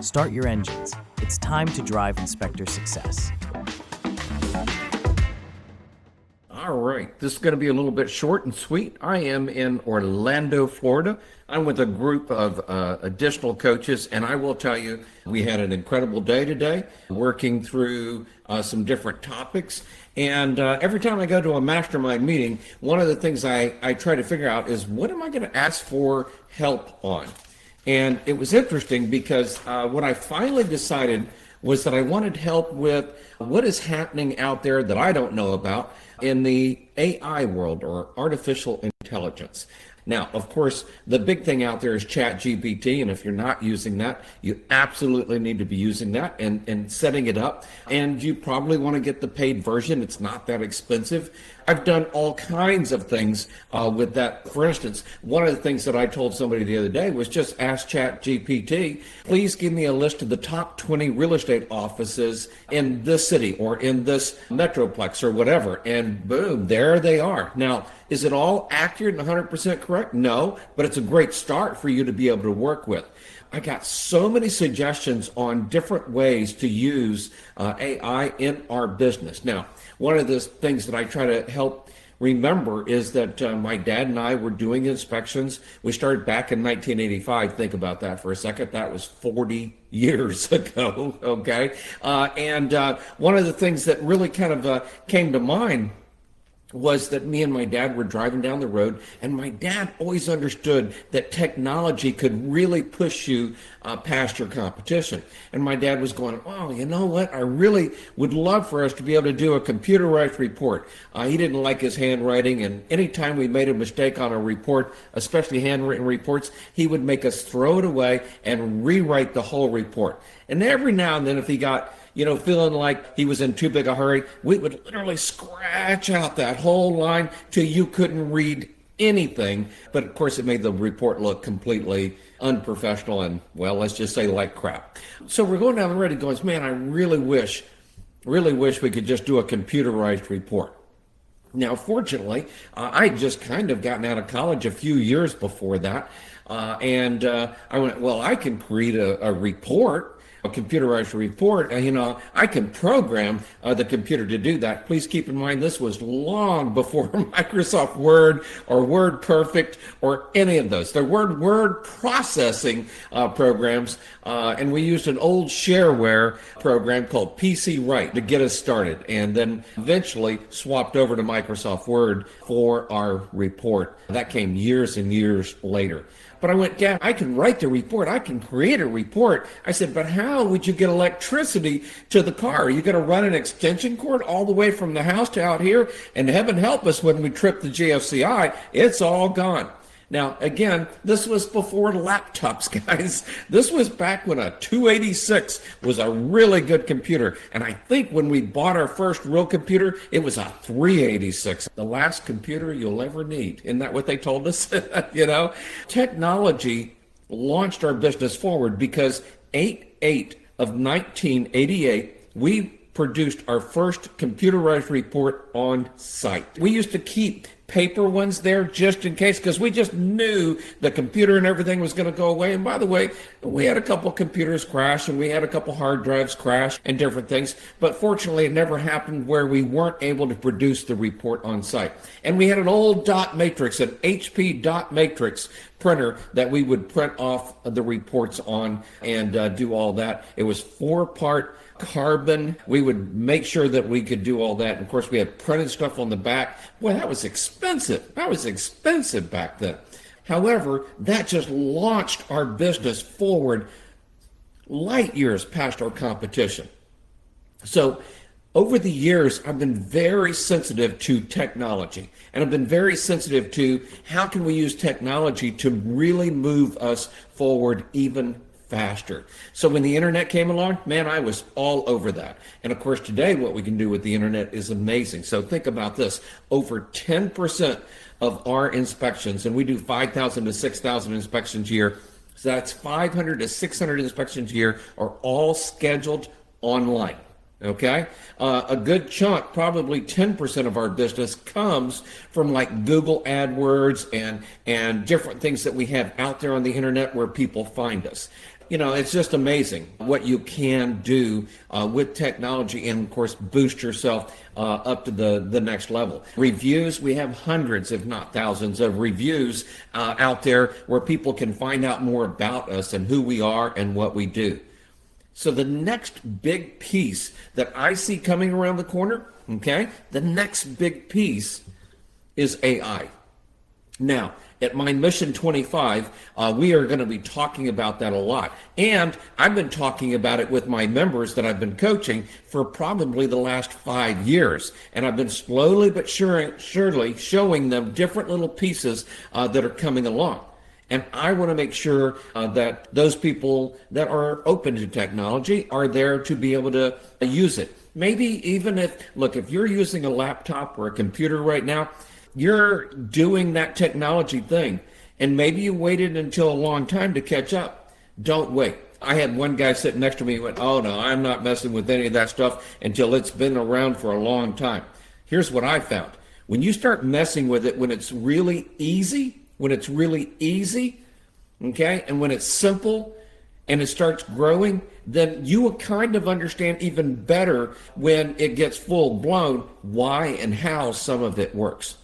Start your engines. It's time to drive inspector success. All right, this is going to be a little bit short and sweet. I am in Orlando, Florida. I'm with a group of additional coaches, and I will tell you, we had an incredible day today, working through some different topics. And every time I go to a mastermind meeting, one of the things I try to figure out is, what am I going to ask for help on? And it was interesting because what I finally decided was that I wanted help with what is happening out there that I don't know about in the AI world, or artificial intelligence. Now, of course, the big thing out there is ChatGPT, and if you're not using that, you absolutely need to be using that and setting it up. And you probably want to get the paid version. It's not that expensive. I've done all kinds of things with that. For instance, one of the things that I told somebody the other day was just ask ChatGPT, please give me a list of the top 20 real estate offices in this city or in this metroplex or whatever. And boom, there they are. Now, is it all accurate and 100% correct? No, but it's a great start for you to be able to work with. I got so many suggestions on different ways to use AI in our business. Now, one of the things that I try to help remember is that my dad and I were doing inspections. We started back in 1985. Think about that for a second. That was 40 years ago, okay? And one of the things that really kind of came to mind was that me and my dad were driving down the road, and my dad always understood that technology could really push you past your competition. And my dad was going, oh, you know what? I really would love for us to be able to do a computerized report. He didn't like his handwriting, and anytime we made a mistake on a report, especially handwritten reports, he would make us throw it away and rewrite the whole report. And every now and then, if he got feeling like he was in too big a hurry, we would literally scratch out that whole line till you couldn't read anything. But of course, it made the report look completely unprofessional and, well, let's just say like crap. So we're going down the road and going, man, I really wish we could just do a computerized report. Now, fortunately, I just kind of gotten out of college a few years before that. And I went, well, I can create a report, a computerized report. I can program the computer to do that. Please keep in mind, this was long before Microsoft Word or Word Perfect or any of those. There were word processing programs, and we used an old shareware program called PC Write to get us started, and then eventually swapped over to Microsoft Word for our report. That came years and years later. But I went, Dad, I can write the report. I can create a report. I said, but how would you get electricity to the car? Are you going to run an extension cord all the way from the house to out here? And heaven help us, when we trip the GFCI, it's all gone. Now, again, this was before laptops, guys. This was back when a 286 was a really good computer. And I think when we bought our first real computer, it was a 386. The last computer you'll ever need. Isn't that what they told us? Technology launched our business forward because 8/8 of 1988, we produced our first computerized report on site. We used to keep paper ones there just in case, because we just knew the computer and everything was going to go away. And by the way, we had a couple computers crash, and we had a couple hard drives crash and different things. But fortunately, it never happened where we weren't able to produce the report on site. And we had an old dot matrix, an HP dot matrix printer that we would print off the reports on and do all that. It was 4-part carbon. We would make sure that we could do all that. And of course, we had printed stuff on the back. Boy, that was expensive. That was expensive back then. However, that just launched our business forward light years past our competition. So over the years, I've been very sensitive to technology, and I've been very sensitive to how can we use technology to really move us forward even faster. So when the internet came along, man, I was all over that. And of course, today, what we can do with the internet is amazing. So think about this. Over 10% of our inspections, and we do 5,000 to 6,000 inspections a year, so that's 500 to 600 inspections a year, are all scheduled online. Okay, a good chunk, probably 10% of our business, comes from like Google AdWords and different things that we have out there on the internet where people find us. it's just amazing what you can do with technology and, of course, boost yourself up to the next level. Reviews, we have hundreds, if not thousands, of reviews out there where people can find out more about us and who we are and what we do. So the next big piece that I see coming around the corner, okay, the next big piece is AI. Now, at my Mission 25, we are going to be talking about that a lot. And I've been talking about it with my members that I've been coaching for probably the last 5 years. And I've been slowly but surely showing them different little pieces that are coming along. And I want to make sure that those people that are open to technology are there to be able to use it. Maybe even if you're using a laptop or a computer right now, you're doing that technology thing, and maybe you waited until a long time to catch up. Don't wait. I had one guy sitting next to me who went, "Oh no, I'm not messing with any of that stuff until it's been around for a long time." Here's what I found. When you start messing with it when it's really easy, okay, and when it's simple and it starts growing, then you will kind of understand even better when it gets full blown why and how some of it works.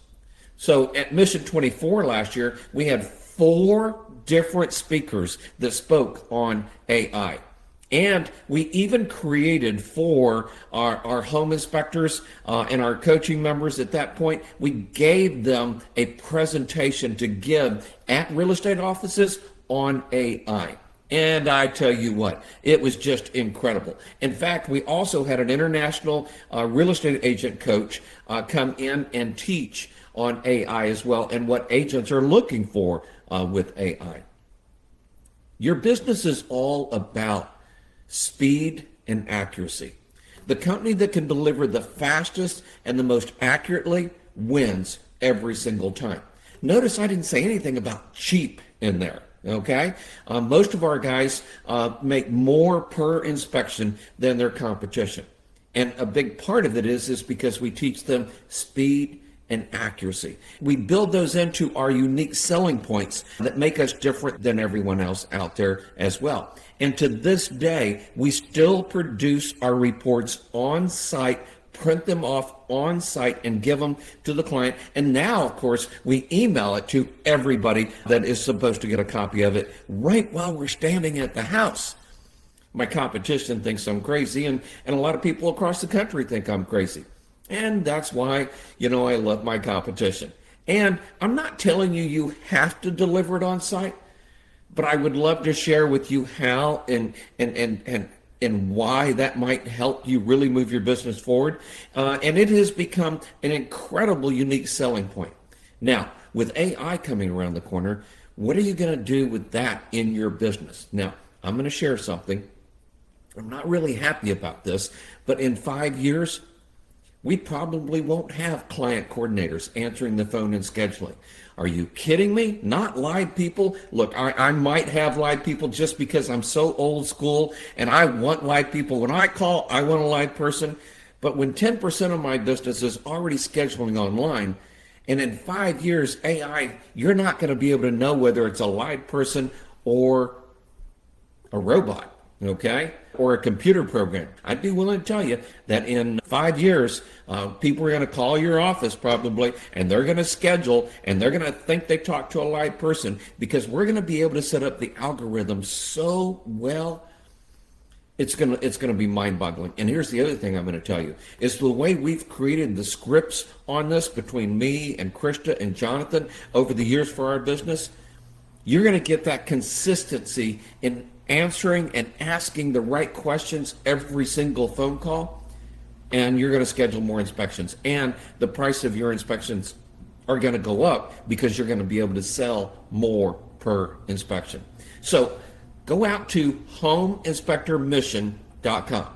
So at Mission 24 last year, we had 4 different speakers that spoke on AI. And we even created for our home inspectors and our coaching members at that point, we gave them a presentation to give at real estate offices on AI. And I tell you what, it was just incredible. In fact, we also had an international real estate agent coach come in and teach on AI as well and what agents are looking for with AI. Your business is all about speed and accuracy. The company that can deliver the fastest and the most accurately wins every single time. Notice I didn't say anything about cheap in there. Okay, most of our guys make more per inspection than their competition, and a big part of it is because we teach them speed and accuracy. We build those into our unique selling points that make us different than everyone else out there as well. And to this day, we still produce our reports on site, print them off on site, and give them to the client. And now, of course, we email it to everybody that is supposed to get a copy of it right while we're standing at the house. My competition thinks I'm crazy, and a lot of people across the country think I'm crazy. And that's why, I love my competition. And I'm not telling you have to deliver it on site, but I would love to share with you how and why that might help you really move your business forward. And it has become an incredible, unique selling point. Now, with AI coming around the corner, what are you going to do with that in your business? Now, I'm going to share something. I'm not really happy about this, but in 5 years, we probably won't have client coordinators answering the phone and scheduling. Are you kidding me? Not live people? Look, I might have live people just because I'm so old school and I want live people. When I call, I want a live person. But when 10% of my business is already scheduling online, and in 5 years, AI, you're not going to be able to know whether it's a live person or a robot. Okay, or a computer program. I'd be willing to tell you that in 5 years, people are going to call your office probably, and they're going to schedule, and they're going to think they talked to a live person, because we're going to be able to set up the algorithm so well, it's going to be mind-boggling. And here's the other thing I'm going to tell you, is the way we've created the scripts on this between me and Krista and Jonathan over the years for our business, you're going to get that consistency in answering and asking the right questions every single phone call, and you're going to schedule more inspections, and the price of your inspections are going to go up because you're going to be able to sell more per inspection. So go out to homeinspectormission.com,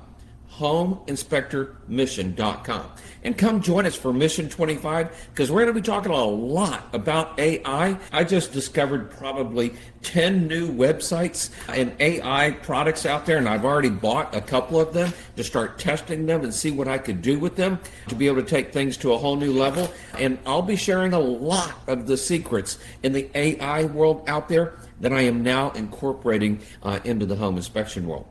homeinspectormission.com. And come join us for Mission 25, because we're going to be talking a lot about AI. I just discovered probably 10 new websites and AI products out there, and I've already bought a couple of them to start testing them and see what I could do with them to be able to take things to a whole new level. And I'll be sharing a lot of the secrets in the AI world out there that I am now incorporating into the home inspection world.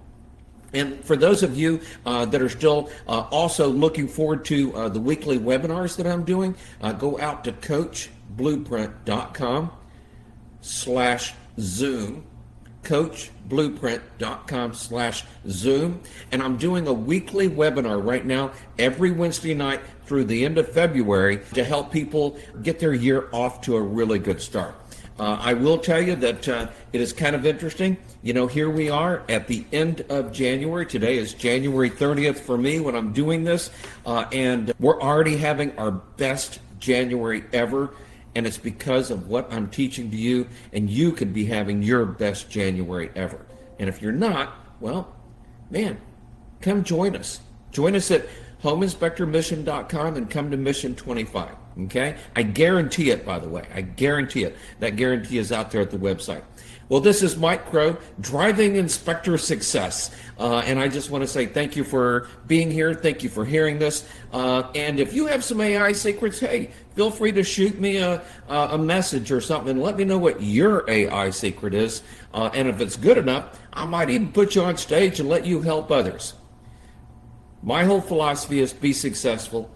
And for those of you that are still also looking forward to the weekly webinars that I'm doing, go out to coachblueprint.com/Zoom, coachblueprint.com/Zoom, and I'm doing a weekly webinar right now every Wednesday night through the end of February to help people get their year off to a really good start. I will tell you that it is kind of interesting. You know, here we are at the end of January. Today is January 30th for me when I'm doing this, and we're already having our best January ever, and it's because of what I'm teaching to you, and you could be having your best January ever. And if you're not, well, man, come join us. Join us at homeinspectormission.com and come to Mission 25. Okay? I guarantee it, by the way. I guarantee it. That guarantee is out there at the website. Well, this is Mike Crow, Driving Inspector Success. And I just want to say thank you for being here. Thank you for hearing this. And if you have some AI secrets, hey, feel free to shoot me a message or something and let me know what your AI secret is. And if it's good enough, I might even put you on stage and let you help others. My whole philosophy is be successful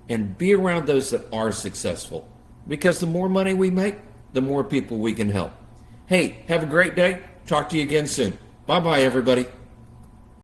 and be around those that are successful, because the more money we make, the more people we can help. Hey, have a great day. Talk to you again soon. Bye-bye, everybody.